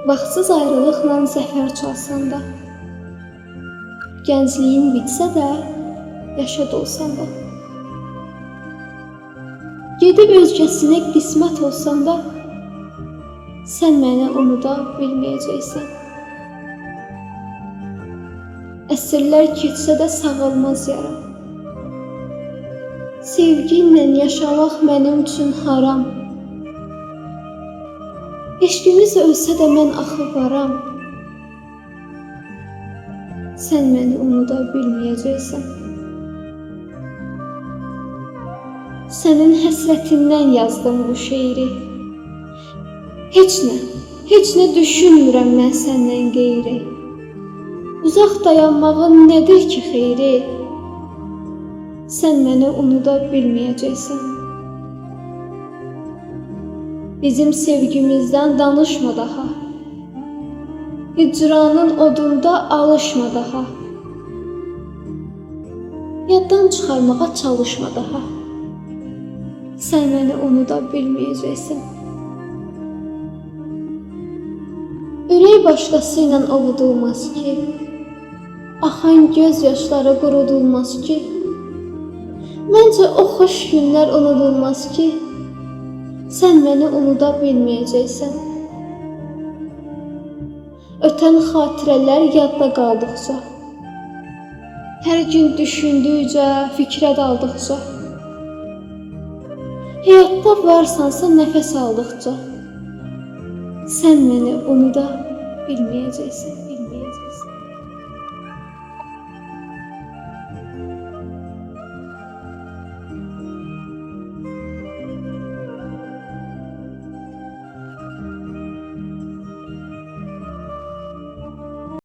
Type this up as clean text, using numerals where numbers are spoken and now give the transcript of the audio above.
Vaxtsız ayrılıqla zəfər çalsan da, gəncliyin bitsə də, yaşa dolsan da, gedib özgəsinə qismət olsan da, sən məni unuda bilməyəcəksən. Əsrlər keçsə də sağalmaz yaram. Sevginlə yaşamaq mənim üçün haram. Eşqimiz ölsə də mən axı varam. Sən məni unuda bilməyəcəksən. Sənin həsrətindən yazdım bu şeiri. Heç nə düşünmürəm mən səndən qeyri. Uzaq dayanmağın nədir ki xeyri? Sən məni unuda bilməyəcəksən. Bizim sevgimizdən danışma daha. Hicranın odunda alışma daha. Yaddan çıxarmağa çalışma daha. Sən məni unuda bilməyəcəksən. Ürək başqası ilə ovudulmaz ki, axan göz yaşları qurudulmaz ki, məncə o xoş günlər unudulmaz ki, sən məni unuda bilməyəcəksən. Ötən xatirələr yadda qaldıqca, hər gün düşündükcə, fikrə daldıqca, həyatda varsansa nəfəs aldıqca, sən məni unuda bilməyəcəksən.